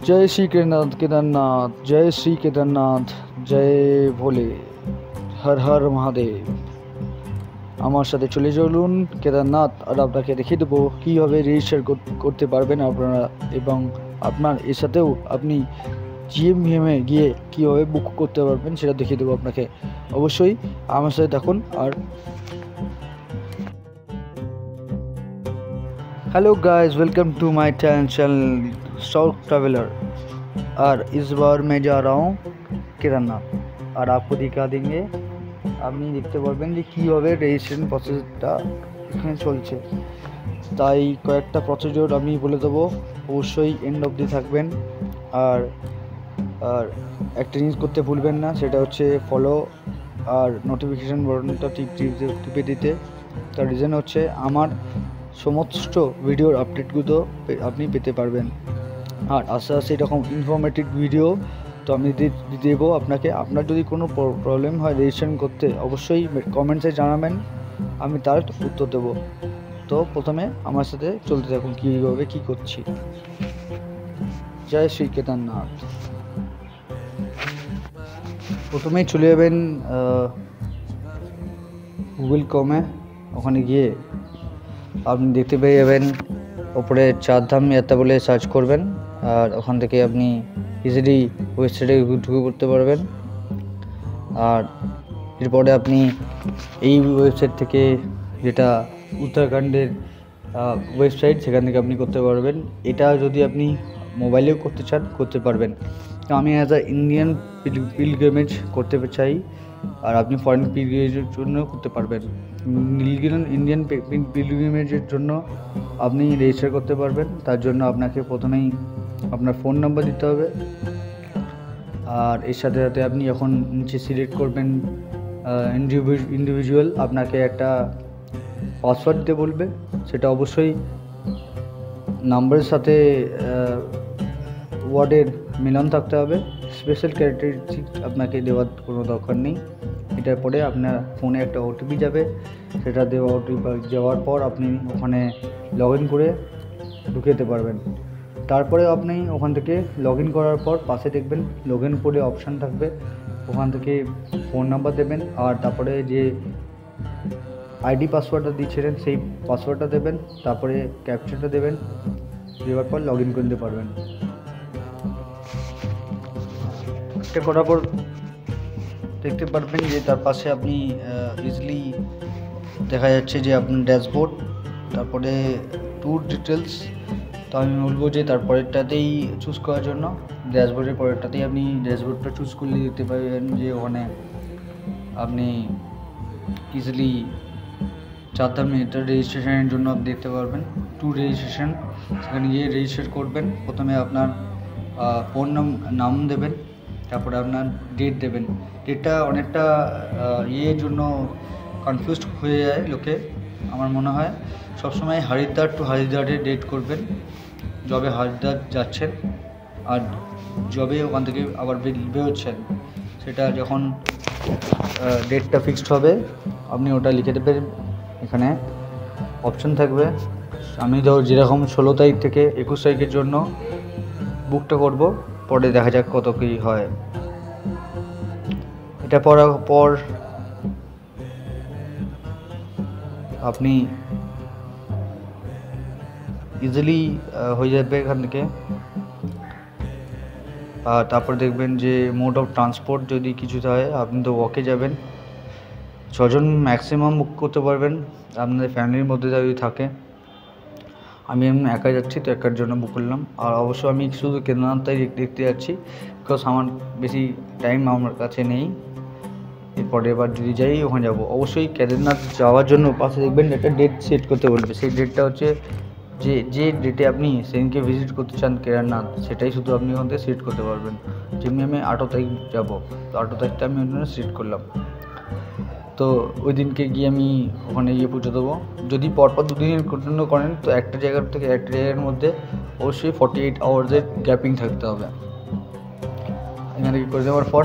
जय श्री केदारनाथ केदारनाथ, जय श्री केदारनाथ, जय भोले, हर हर महादेव। আমার সাথে চলে চলুন কেদারনাথ, আর আপনাকে দেখিয়ে দেবো কীভাবে রেজিস্টার করতে পারবেন আপনারা, এবং আপনার এর সাথেও আপনি জিএমভিএমে গিয়ে কীভাবে বুক করতে পারবেন সেটা দেখিয়ে দেবো আপনাকে। অবশ্যই আমার সাথে থাকুন। আর hello guys, welcome to my channel South Traveller. और इस बार मैं जा रहा हूँ केदारनाथ, और आपको दिखा देंगे, আপনি দেখতে পারবেন যে কীভাবে রেজিস্ট্রেশন প্রসেসটা এখানে চলছে। তাই কয়েকটা প্রসিডিওর আমি বলে দেবো, অবশ্যই এন্ড অবধি থাকবেন। আর আর একটা জিনিস করতে ভুলবেন না, সেটা হচ্ছে ফলো আর নোটিফিকেশান বাটনটা টিপে দিতে। তার রিজন হচ্ছে আমার সমস্ত ভিডিওর আপডেটগুলো আপনি পেতে পারবেন। আর আস্তে আস্তে এরকম ইনফরমেটিভ ভিডিও তো আমি দেবো আপনাকে। আপনার যদি কোনো প্রবলেম হয় রেজিস্ট্রেশন করতে, অবশ্যই কমেন্টসে জানাবেন, আমি তার উত্তর দেবো। তো প্রথমে আমার সাথে চলতে থাকুন কীভাবে কী করছি। জয় শ্রী কেদারনাথ। প্রথমেই চলে যাবেন গুগল ক্রোমে, ওখানে গিয়ে আপনি দেখতে পেয়ে যাবেন ওপরে চারধাম যাত্রা বলে সার্চ করবেন, আর ওখান থেকে আপনি ইজিলি ওয়েবসাইটে ঢুকে করতে পারবেন। আর এরপরে আপনি এই ওয়েবসাইট থেকে, যেটা উত্তরাখণ্ডের ওয়েবসাইট, সেখান থেকে আপনি করতে পারবেন। এটা যদি আপনি মোবাইলেও করতে চান করতে পারবেন। তো আমি অ্যাজ আ ইন্ডিয়ান পিলগ্রিমেজ করতে চাই, আর আপনি ফরেন পিলগ্রিমেজের জন্য করতে পারবেন। ইন্ডিয়ান পিলগ্রিমেজের জন্য আপনি রেজিস্টার করতে পারবেন। তার জন্য আপনাকে প্রথমেই আপনার ফোন নাম্বার দিতে হবে, আর এর সাথে সাথে আপনি যখন নিচে সিলেক্ট করবেন ইন্ডিভিজুয়াল, আপনাকে একটা পাসওয়ার্ড দিতে বলবে। সেটা অবশ্যই নাম্বারের সাথে ওয়ার্ডের মিলন থাকতে হবে। স্পেশাল ক্যারেক্টারিস্টিক আপনাকে দেওয়ার কোনো দরকার নেই। এটার পরে আপনার ফোনে একটা ওটিপি যাবে, সেটা ওটিপি যাওয়ার পর আপনি ওখানে লগ ইন করে ঢুকে যেতে পারবেন। তারপরে আপনি ওখান থেকে লগ ইন করার পর পাশে দেখবেন লগ ইন করে অপশান থাকবে, ওখান থেকে ফোন নাম্বার দেবেন, আর তারপরে যে আইডি পাসওয়ার্ডটা দিয়েছিলেন সেই পাসওয়ার্ডটা দেবেন, তারপরে ক্যাপচারটা দেবেন, দেওয়ার পর লগ ইন করতে পারবেন। এটা করার পর দেখতে পারবেন যে তার পাশে আপনি ইজিলি দেখা যাচ্ছে যে আপনার ড্যাশবোর্ড, তারপরে ট্যুর ডিটেলস। তো আমি বলবো যে তারপরেরটাতেই চুজ করার জন্য, ড্যাশবোর্ডের পরেরটাতেই আপনি ড্যাশবোর্ডটা চুজ করলে দেখতে পাবেন যে ওখানে আপনি ইজিলি চারধাম এটা রেজিস্ট্রেশনের জন্য আপনি দেখতে পারবেন ট্যুর রেজিস্ট্রেশন। সেখানে গিয়ে রেজিস্টার করবেন। প্রথমে আপনার ফোন নাম দেবেন, তারপরে আপনার ডেট দেবেন। ডেটটা অনেকটা ইয়ের জন্য কনফিউজড হয়ে যায় লোকে। আমার মনে হয় সবসময় হরিদ্বার টু হরিদ্বারের ডেট করবেন, যবে হরিদ্বার যাচ্ছেন আর যবে ওখান থেকে আবার বেরোচ্ছেন। সেটা যখন ডেটটা ফিক্সড হবে আপনি ওটা লিখে দেবেন। এখানে অপশন থাকবে। আমি যেরকম 16 তারিখ থেকে 21 তারিখের জন্য বুকটা করব, পরে দেখা যাক কত কী হয়। এটা পড়ার পর আপনি ইজিলি হয়ে যাবে এখান থেকে। আর তারপর দেখবেন যে মোড অফ ট্রান্সপোর্ট যদি কিছু হয়, আপনি তো ওয়াকে যাবেন। 6 জন ম্যাক্সিমাম বুক করতে পারবেন আপনাদের ফ্যামিলির মধ্যে যদি থাকে। আমি একা যাচ্ছি, তো একার জন্য বুক করলাম। আর অবশ্য আমি শুধু কেদারনাথটাই দেখতে যাচ্ছি, বিকজ আমার বেশি টাইম আমার কাছে নেই। এরপরে এবার যদি যাই ওখানে যাবো। অবশ্যই কেদারনাথ যাওয়ার জন্য পাশে দেখবেন একটা ডেট সেট করতে বলবে। সেই ডেটটা হচ্ছে যে ডেটে আপনি সেদিনকে ভিজিট করতে চান কেদারনাথ, সেটাই শুধু আপনি ওখান থেকে সিলেক্ট করতে পারবেন। যেমনি আমি 18 তারিখ যাবো, তো 18 তারিখটা আমি ওই জন্য সিলেক্ট করলাম। তো ওই দিনকে গিয়ে আমি ওখানে গিয়ে পৌঁছে দেবো। যদি পরপর 2 দিনের জন্য করেন, তো একটা জায়গার থেকে একটা জায়গার মধ্যে অবশ্যই 48 আওয়ার্সের গ্যাপিং থাকতে হবে। এখানে করে দেওয়ার পর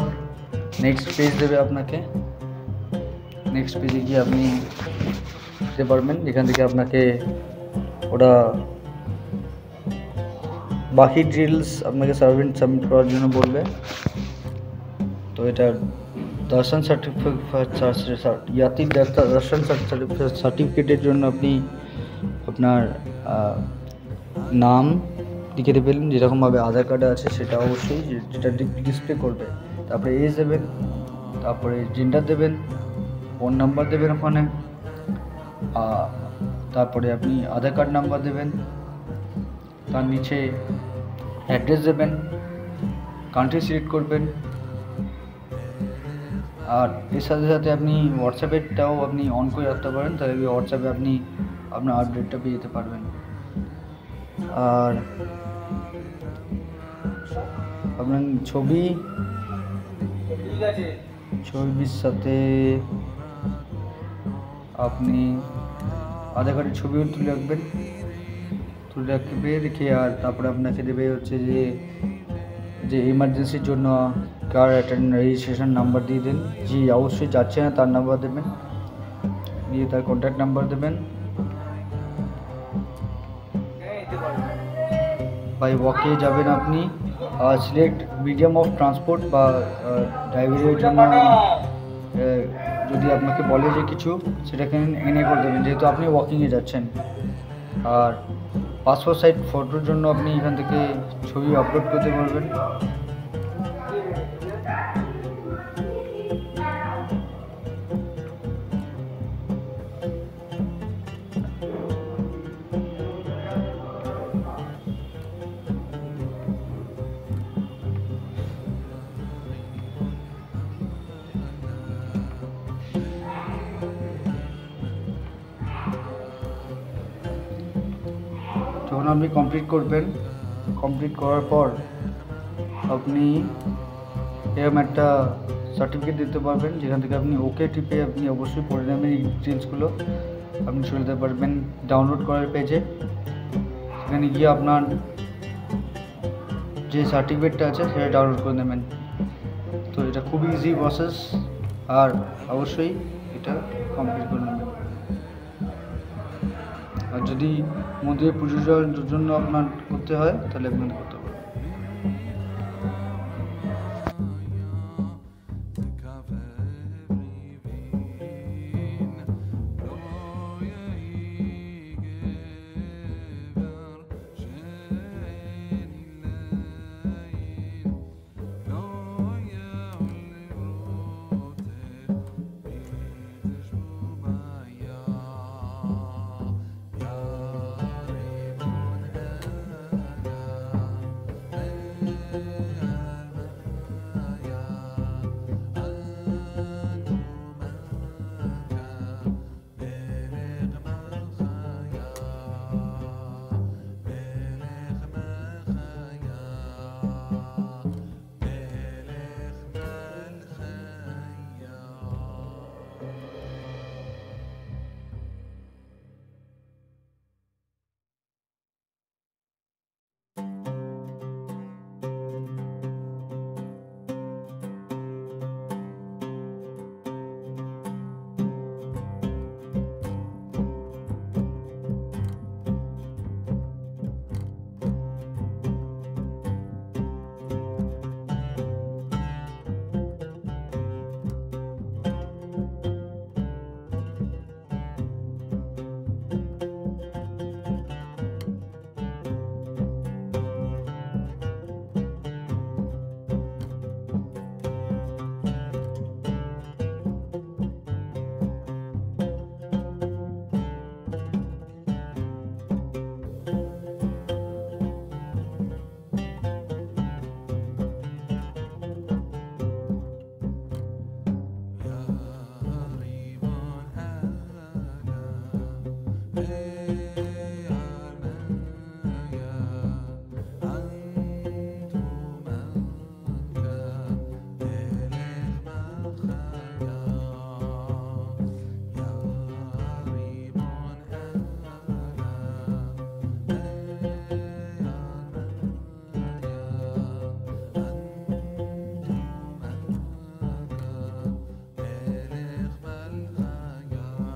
নেক্সট পেজ দেবে আপনাকে। নেক্সট পেজে গিয়ে আপনি দিতে পারবেন, যেখান থেকে আপনাকে ওটা বাকি ডিটেলস আপনাকে সাবমিট করার জন্য বলবে। তো এটা দর্শন দর্শন সার্টিফিকেটের জন্য আপনি আপনার নাম লিখে দেবেন, যেরকমভাবে আধার কার্ডে আছে সেটা অবশ্যই, যেটা ডিসপ্লে করবে। তারপরে এজ দেবেন, তারপরে জেন্ডার দেবেন, ফোন নাম্বার দেবেন ওখানে, তারপরে আপনি আধার কার্ড নাম্বার দেবেন, তার নিচে অ্যাড্রেস দেবেন, কান্ট্রি সিলেক্ট করবেন। আর এর সাথে সাথে আপনি হোয়াটসঅ্যাপেরটাও আপনি অন করে রাখতে পারেন, তাহলে হোয়াটসঅ্যাপে আপনি আপনার আপডেটটা পেয়ে যেতে পারবেন। আর আপনার ছবির সাথে আপনি আধার কার্ডের ছবিও তুলে রেখে, আর তারপরে আপনাকে দেবে হচ্ছে যে এমার্জেন্সির জন্য কার রেজিস্ট্রেশন নাম্বার দিয়ে দেন, যে অবশ্যই যাচ্ছে না তার নাম্বার দেবেন, দিয়ে তার কন্ট্যাক্ট নাম্বার দেবেন। বাই ওয়াকে যাবেন আপনি, সিলেক্ট মিডিয়াম অফ ট্রান্সপোর্ট বা ড্রাইভারের জন্য যদি আপনাকে বলে যে কিছু, সেটাকে এনে করে দেবেন, যেহেতু আপনি ওয়াকিংয়ে যাচ্ছেন। আর পাসপোর্ট সাইজ ফটোর জন্য আপনি এখান থেকে ছবি আপলোড করতে পারবেন। যখন আপনি কমপ্লিট করার পর আপনি এরকম একটা সার্টিফিকেট দিতে পারবেন, যেখান থেকে আপনি ওকে টিপে আপনি অবশ্যই পড়ে নেবেন। এই ডিটেলসগুলো আপনি চলে যেতে পারবেন ডাউনলোড করার পেজে। সেখানে গিয়ে আপনার যে সার্টিফিকেটটা আছে সেটা ডাউনলোড করে নেবেন। তো এটা খুবই ইজি প্রসেস, আর অবশ্যই এটা কমপ্লিট করে নেবেন। আর যদি মন্দিরে পুজোর জন্য আপনার করতে হয়, তাহলে আপনার করতে হবে।